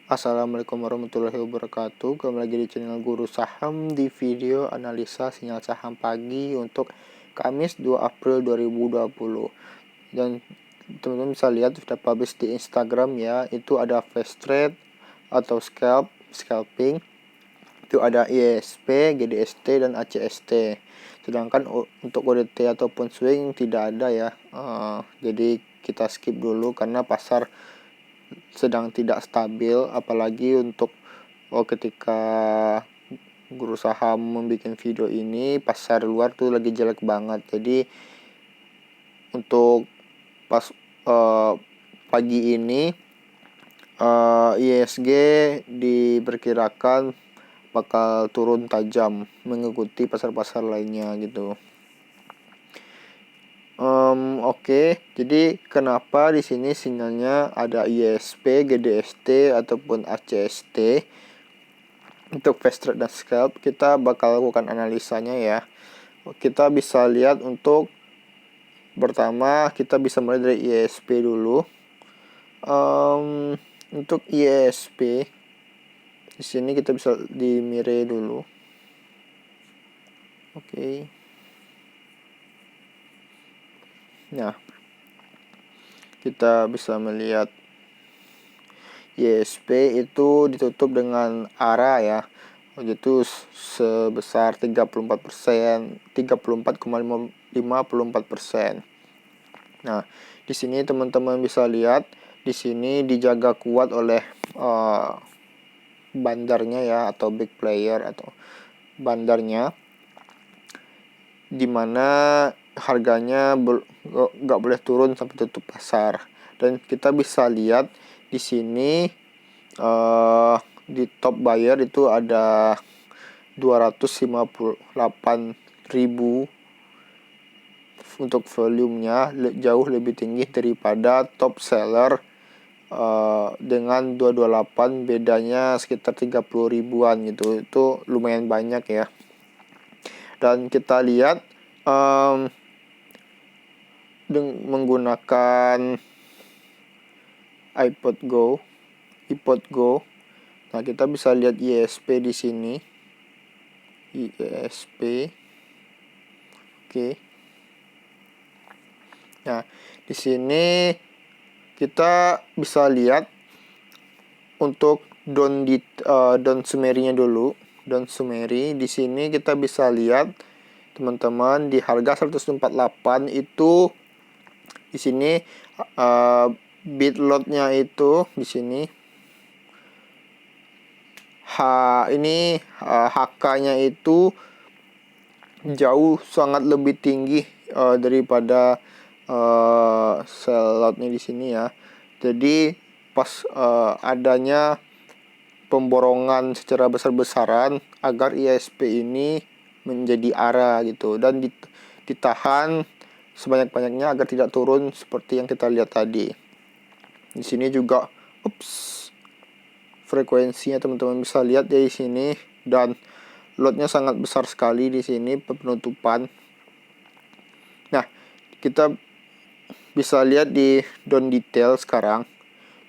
Assalamualaikum warahmatullahi wabarakatuh. Kembali lagi di channel Guru Saham di video analisa sinyal saham pagi untuk Kamis 2 April 2020. Dan teman-teman bisa lihat sudah publish di Instagram ya, itu ada flash trade atau scalping. Itu ada ISP, GDST dan ACST. Sedangkan untuk ODT ataupun swing tidak ada ya. Jadi kita skip dulu karena pasar sedang tidak stabil, apalagi untuk ketika Guru Saham membuat video ini pasar luar tuh lagi jelek banget. Jadi untuk pas pagi ini ISG diperkirakan bakal turun tajam mengikuti pasar-pasar lainnya gitu. Oke, jadi kenapa di sini sinyalnya ada ISP, GDST ataupun ACST? Untuk fast trade dan scalp kita bakal lakukan analisanya ya. Kita bisa lihat untuk pertama kita bisa mulai dari ISP dulu. Untuk ISP di sini kita bisa di mire dulu. Oke. Nah, kita bisa melihat ISP itu ditutup dengan arah ya, yaitu sebesar 34%, 34,54%. Nah, di sini teman-teman bisa lihat di sini dijaga kuat oleh bandarnya ya, atau big player atau bandarnya, dimana harganya nggak boleh turun sampai tutup pasar. Dan kita bisa lihat di sini di top buyer itu ada 258.000 untuk volumenya, jauh lebih tinggi daripada top seller dengan 228, bedanya sekitar 30 ribuan gitu. Itu lumayan banyak ya. Dan kita lihat menggunakan iPod Go. Nah, kita bisa lihat ISP di sini. ISP. Oke. Nah, di sini kita bisa lihat untuk Don Sumerinya dulu. Don Sumeri di sini kita bisa lihat teman-teman di harga 148 itu di sini bid lotnya itu di sini HK-nya itu jauh sangat lebih tinggi daripada sell lotnya di sini ya. Jadi pas adanya pemborongan secara besar-besaran agar ISP ini menjadi arah gitu, dan ditahan sebanyak-banyaknya agar tidak turun seperti yang kita lihat tadi. Di sini juga frekuensinya teman-teman bisa lihat dari sini, dan lotnya sangat besar sekali di sini penutupan. Nah, kita bisa lihat di down detail sekarang.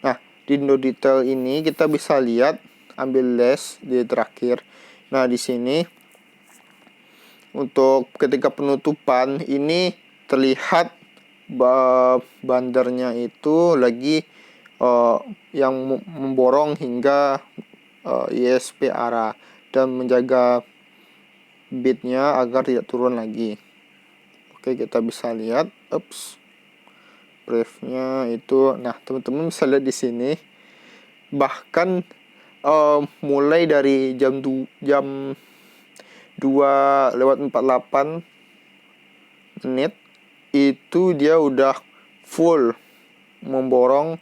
Nah, di down detail ini kita bisa lihat, ambil list di terakhir. Nah, di sini untuk ketika penutupan ini terlihat bandarnya itu lagi yang memborong hingga ISP arah dan menjaga bidnya agar tidak turun lagi. Oke, kita bisa lihat briefnya itu. Nah, teman-teman bisa lihat di sini bahkan mulai dari jam 2:48 itu dia udah full memborong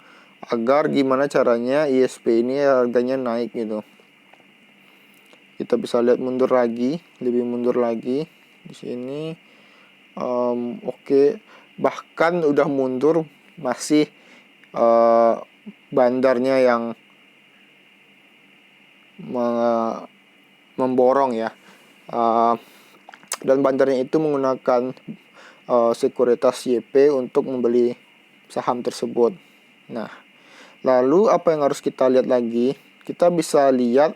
agar gimana caranya ISP ini harganya naik gitu. Kita bisa lihat mundur lagi, lebih mundur lagi di sini. Oke, bahkan udah mundur masih bandarnya yang memborong ya, dan bandarnya itu menggunakan sekuritas YP untuk membeli saham tersebut. Nah, lalu apa yang harus kita lihat lagi? kita bisa lihat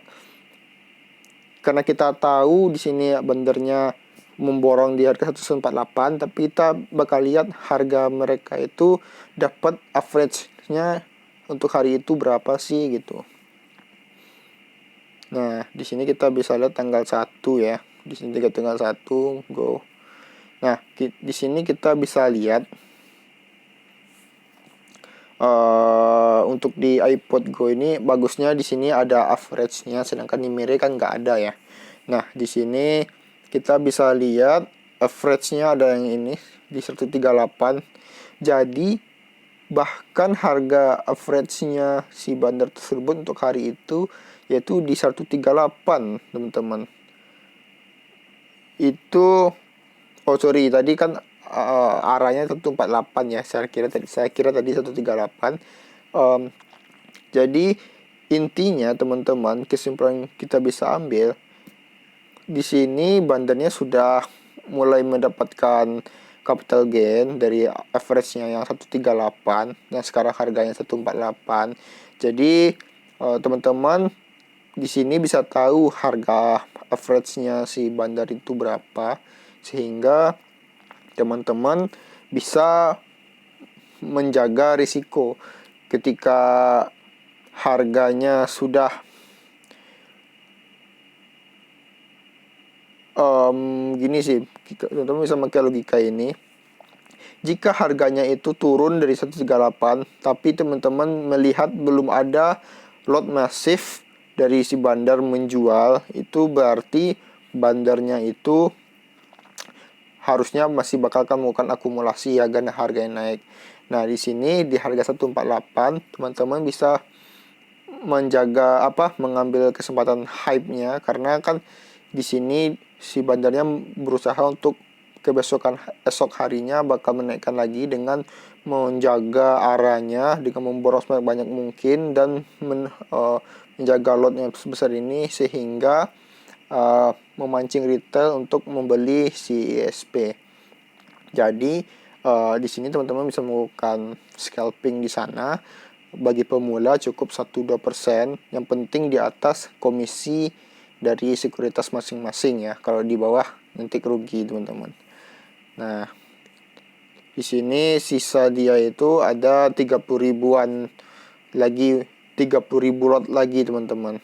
karena kita tahu di sini bandarnya memborong di harga 148, tapi kita bakal lihat harga mereka itu dapat average-nya untuk hari itu berapa sih gitu. Nah, di sini kita bisa lihat tanggal 1 ya. Di sini tanggal 1 go. Nah, di sini kita bisa lihat untuk di iPod Go ini bagusnya di sini ada average-nya, sedangkan di Mire kan nggak ada ya. Nah, di sini kita bisa lihat average-nya ada yang ini di 138. Jadi bahkan harga average-nya si bandar tersebut untuk hari itu yaitu di 138, teman-teman. Itu tadi kan arahnya 148 ya. Saya kira tadi 138. Jadi intinya teman-teman, kesimpulan kita bisa ambil di sini bandarnya sudah mulai mendapatkan capital gain dari average-nya yang 138 yang sekarang harganya 148. Jadi teman-teman di sini bisa tahu harga average-nya si bandar itu berapa, sehingga teman-teman bisa menjaga risiko ketika harganya sudah gini sih, teman-teman bisa pakai logika ini. Jika harganya itu turun dari 138, tapi teman-teman melihat belum ada lot masif dari si bandar menjual, itu berarti bandarnya itu harusnya masih bakal melakukan akumulasi agar harganya naik. Nah, di sini di harga 148, teman-teman bisa mengambil kesempatan hype-nya, karena kan di sini si bandarnya berusaha untuk esok harinya bakal menaikkan lagi dengan menjaga arahnya dengan memboros banyak mungkin dan menjaga lotnya sebesar ini, sehingga memancing retail untuk membeli si ISP. Jadi di sini teman-teman bisa melakukan scalping di sana. Bagi pemula cukup 1-2%. Yang penting di atas komisi dari sekuritas masing-masing ya. Kalau di bawah nanti rugi, teman-teman. Nah, di sini sisa dia itu ada 30 ribuan lagi, 30 ribu lot lagi, teman-teman.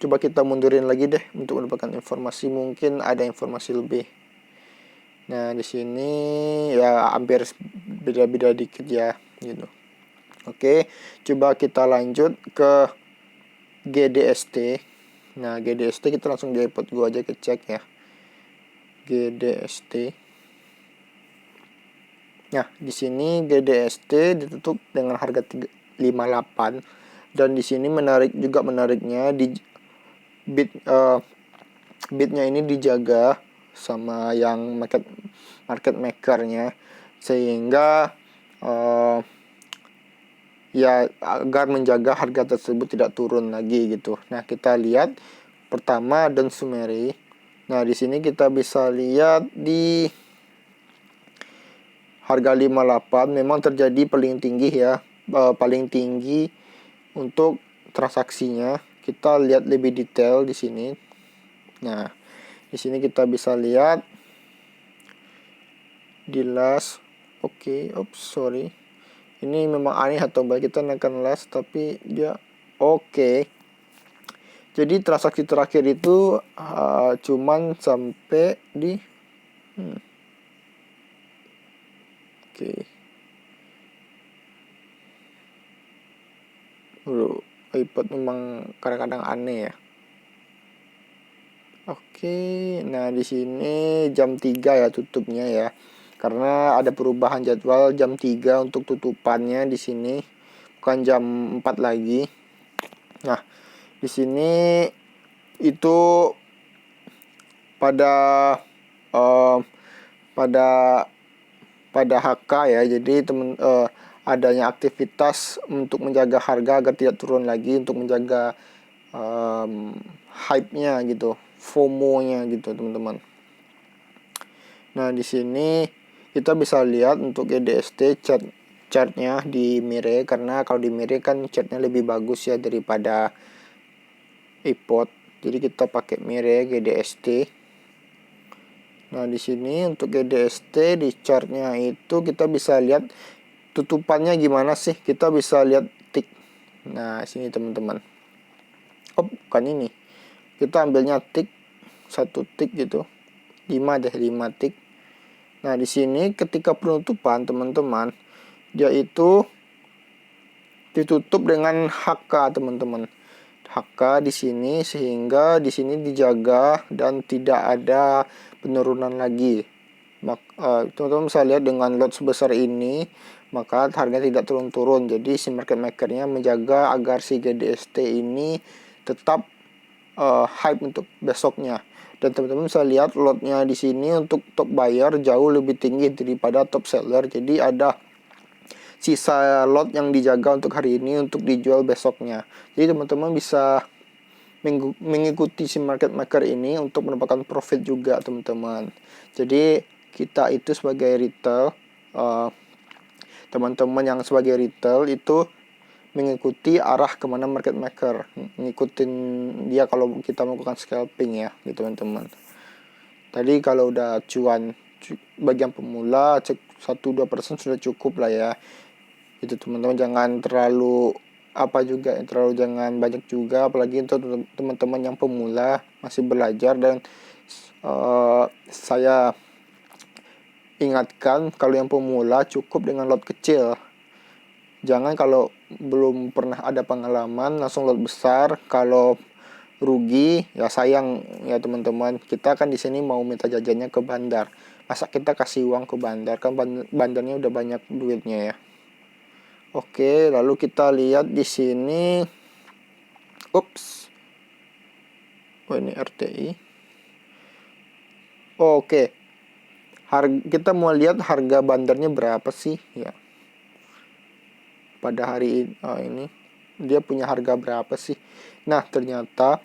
Coba kita mundurin lagi deh untuk mendapatkan informasi, mungkin ada informasi lebih. Nah, di sini ya hampir beda-beda dikit ya gitu. Oke, coba kita lanjut ke GDST. Nah, GDST kita langsung di iPod Go aja cek ya. GDST. Nah, di sini GDST ditutup dengan harga 58, dan di sini menariknya di bitnya ini dijaga sama yang market makernya, sehingga ya agar menjaga harga tersebut tidak turun lagi gitu. Nah, kita lihat pertama Don Sumeri. Nah, di sini kita bisa lihat di harga 58 memang terjadi paling tinggi ya, paling tinggi untuk transaksinya. Kita lihat lebih detail di sini. Nah, di sini kita bisa lihat di last. Sorry. Ini memang aneh atau baik, kita naikkan last tapi dia oke. Jadi transaksi terakhir itu cuman sampai di iPod memang kadang-kadang aneh ya. Nah di sini jam 3 ya tutupnya ya. Karena ada perubahan jadwal jam 3 untuk tutupannya di sini. Bukan jam 4 lagi. Nah, di sini itu pada HK ya. Jadi adanya aktivitas untuk menjaga harga agar tidak turun lagi, untuk menjaga hype-nya gitu, FOMO-nya gitu, teman-teman. Nah, di sini kita bisa lihat untuk GDST chartnya di Mire, karena kalau di Mire kan chartnya lebih bagus ya daripada iPod. Jadi kita pakai Mire GDST. Nah, di sini untuk GDST di chartnya itu kita bisa lihat tutupannya gimana sih. Kita bisa lihat tick. Nah, sini teman-teman. Oh, bukan ini. Kita ambilnya tick, 1 tick gitu. 5 tick. Nah, di sini ketika penutupan teman-teman, dia itu ditutup dengan HK teman-teman. HK di sini sehingga di sini dijaga dan tidak ada penurunan lagi. Teman-teman bisa lihat dengan lot sebesar ini, maka harga tidak turun-turun. Jadi si market makernya menjaga agar si GDST ini tetap hype untuk besoknya. Dan teman-teman bisa lihat lotnya di sini untuk top buyer jauh lebih tinggi daripada top seller. Jadi ada sisa lot yang dijaga untuk hari ini untuk dijual besoknya. Jadi teman-teman bisa mengikuti si market maker ini untuk mendapatkan profit juga teman-teman. Jadi kita itu sebagai retail, teman-teman yang sebagai retail itu mengikuti arah kemana market maker, ngikutin dia kalau kita melakukan scalping ya gitu teman-teman. Tadi kalau udah cuan bagian pemula cek 1-2% sudah cukup lah ya. Itu teman-teman jangan terlalu jangan banyak juga, apalagi untuk teman-teman yang pemula masih belajar. Dan saya ingatkan kalau yang pemula cukup dengan lot kecil. Jangan kalau belum pernah ada pengalaman langsung lot besar. Kalau rugi ya sayang ya teman-teman. Kita kan di sini mau minta jajannya ke bandar. Masa kita kasih uang ke bandar, kan bandarnya udah banyak duitnya ya. Oke, lalu kita lihat di sini. Ups. Oh, ini RTI. Oke. Kita mau lihat harga bandarnya berapa sih ya. Pada hari ini dia punya harga berapa sih? Nah, ternyata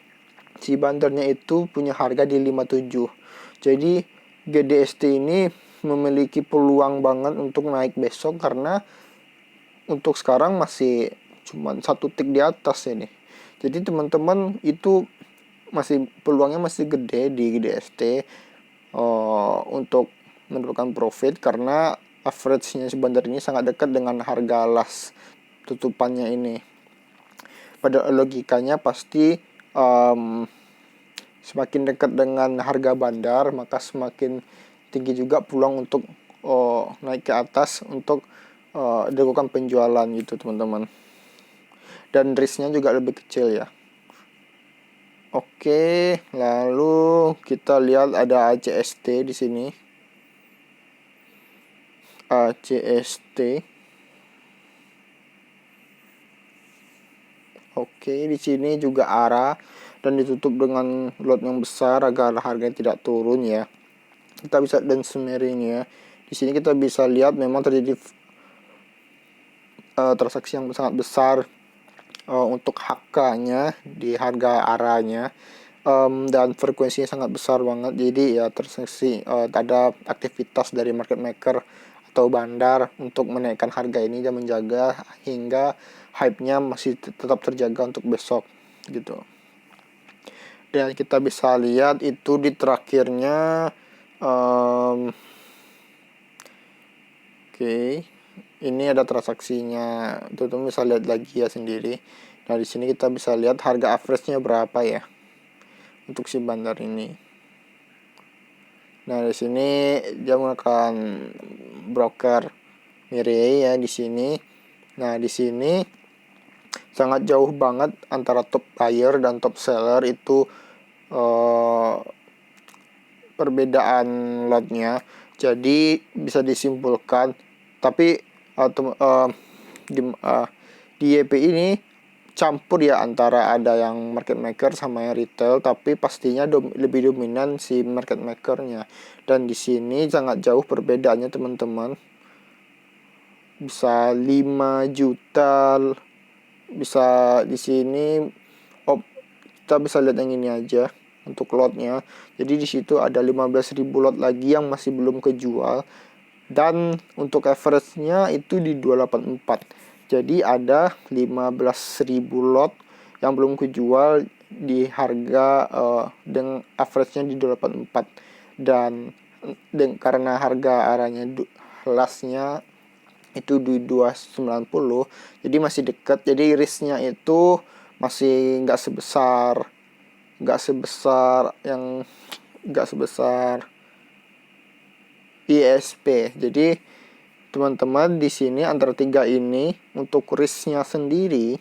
si bandarnya itu punya harga di 57. Jadi GDST ini memiliki peluang banget untuk naik besok, karena untuk sekarang masih cuma 1 tick di atas ini. Jadi teman-teman itu masih peluangnya masih gede di GDST untuk mendapatkan profit, karena average-nya si bandar ini sangat dekat dengan harga last tutupannya ini. Pada logikanya pasti semakin dekat dengan harga bandar, maka semakin tinggi juga peluang untuk naik ke atas untuk dilakukan penjualan gitu teman-teman. Dan risknya juga lebih kecil ya. Oke, lalu kita lihat ada ACST di sini. ACST. Oke, di sini juga ARA dan ditutup dengan lot yang besar agar harganya tidak turun ya. Kita bisa dan smearing ya. Di sini kita bisa lihat memang terjadi transaksi yang sangat besar untuk HK-nya di harga ARA-nya. Dan frekuensinya sangat besar banget. Jadi ya transaksi ada aktivitas dari market maker atau bandar untuk menaikkan harga ini dan menjaga hingga hype-nya masih tetap terjaga untuk besok gitu. Dan kita bisa lihat itu di terakhirnya. Oke, ini ada transaksinya. Teman-teman bisa lihat lagi ya sendiri. Nah, di sini kita bisa lihat harga average-nya berapa ya untuk si bandar ini. Nah, di sini dia menggunakan broker Mire ya di sini. Nah, di sini sangat jauh banget antara top buyer dan top seller itu perbedaan lotnya. Jadi bisa disimpulkan, tapi di YP ini campur ya antara ada yang market maker sama yang retail, tapi pastinya lebih dominan si market makernya. Dan di sini sangat jauh perbedaannya teman-teman. Bisa 5 juta, bisa di sini. Kita bisa lihat yang ini aja untuk lotnya. Jadi di situ ada 15.000 lot lagi yang masih belum kejual. Dan untuk average-nya itu di 284. Jadi ada 15.000 lot yang belum kejual di harga dengan average-nya di 284. Dan karena harga arahnya last-nya itu di 290, jadi masih dekat. Jadi risk-nya itu masih nggak sebesar ISP. Jadi teman-teman di sini antara tiga ini untuk risknya sendiri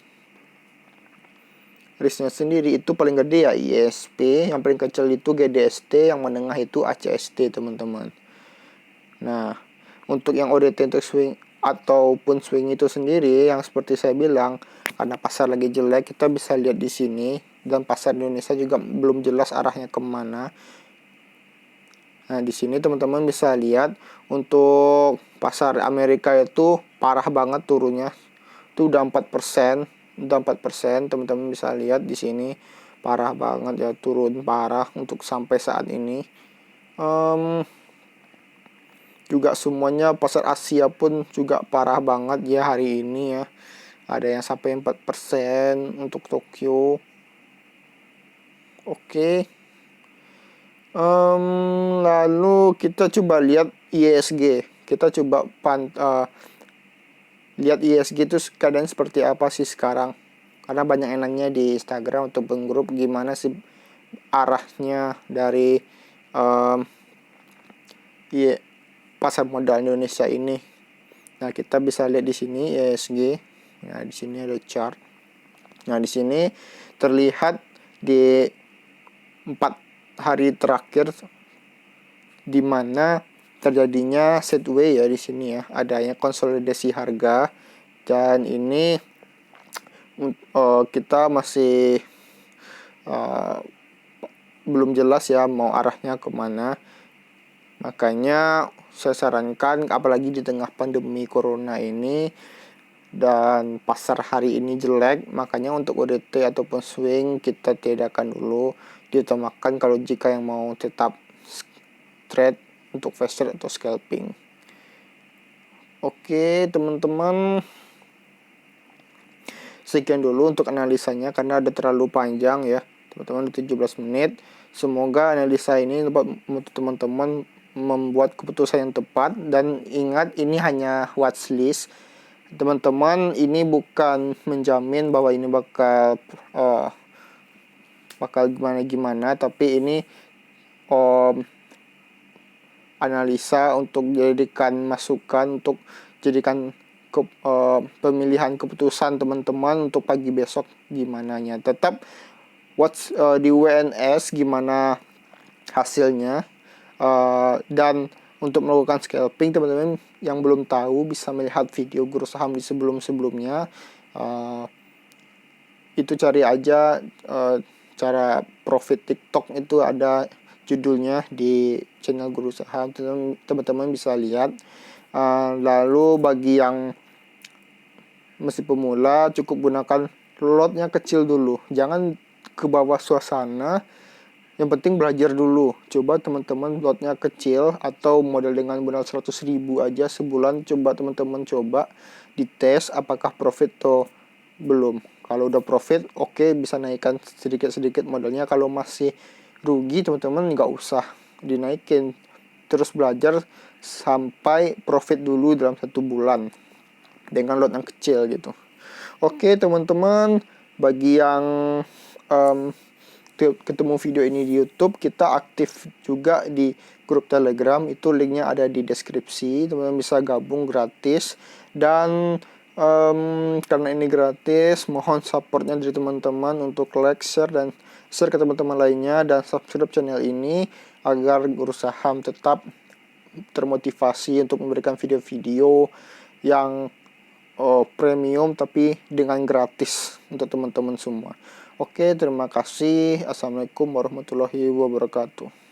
itu paling gede ya ISP, yang paling kecil itu GDST, yang menengah itu ACST teman-teman. Nah, untuk yang ODT untuk swing ataupun swing itu sendiri yang seperti saya bilang, karena pasar lagi jelek, kita bisa lihat di sini, dan pasar Indonesia juga belum jelas arahnya kemana. Nah, di sini teman-teman bisa lihat untuk pasar Amerika itu parah banget turunnya. Itu udah 4%, teman-teman bisa lihat di sini parah banget ya, turun parah untuk sampai saat ini. Juga semuanya pasar Asia pun juga parah banget ya hari ini ya. Ada yang sampai 4% untuk Tokyo. Oke. Lalu kita coba lihat ISG. Kita coba lihat ISG itu keadaan seperti apa sih sekarang. Karena banyak enaknya di Instagram atau grup gimana sih arahnya dari pasar modal Indonesia ini. Nah, kita bisa lihat di sini ISG. Nah, di sini ada chart. Nah, di sini terlihat di 4 hari terakhir di mana terjadinya sideways ya di sini ya, adanya konsolidasi harga, dan ini kita masih belum jelas ya mau arahnya kemana. Makanya saya sarankan, apalagi di tengah pandemi corona ini dan pasar hari ini jelek, makanya untuk ODT ataupun swing kita tiadakan dulu, diutamakan kalau jika yang mau tetap trade untuk fast trade atau scalping. Oke teman-teman, sekian dulu untuk analisanya karena ada terlalu panjang ya teman-teman, 17 menit. Semoga analisa ini dapat membantu teman-teman membuat keputusan yang tepat, dan ingat ini hanya watchlist teman-teman. Ini bukan menjamin bahwa ini bakal gimana, tapi ini analisa untuk jadikan masukan, untuk jadikan pemilihan keputusan teman-teman untuk pagi besok gimana nya. Tetap watch di WNS gimana hasilnya, dan untuk melakukan scalping teman-teman yang belum tahu bisa melihat video guru saham di sebelum-sebelumnya. Itu cari aja cara profit TikTok, itu ada judulnya di channel guru saham, teman-teman bisa lihat. Lalu bagi yang masih pemula, cukup gunakan lotnya kecil dulu, jangan ke bawah suasana. Yang penting belajar dulu. Coba teman-teman lotnya kecil atau modal dengan modal 100.000 aja sebulan. Coba teman-teman dites apakah profit atau belum. Kalau udah profit, oke, bisa naikkan sedikit-sedikit modalnya. Kalau masih rugi teman-teman nggak usah dinaikin, terus belajar sampai profit dulu dalam 1 bulan dengan lot yang kecil gitu. Oke teman-teman, bagi yang ketemu video ini di YouTube, kita aktif juga di grup Telegram, itu linknya ada di deskripsi, teman-teman bisa gabung gratis. Dan karena ini gratis, mohon supportnya dari teman-teman untuk like, share, dan share ke teman-teman lainnya, dan subscribe channel ini agar guru saham tetap termotivasi untuk memberikan video-video yang premium tapi dengan gratis untuk teman-teman semua. Oke, terima kasih. Assalamualaikum warahmatullahi wabarakatuh.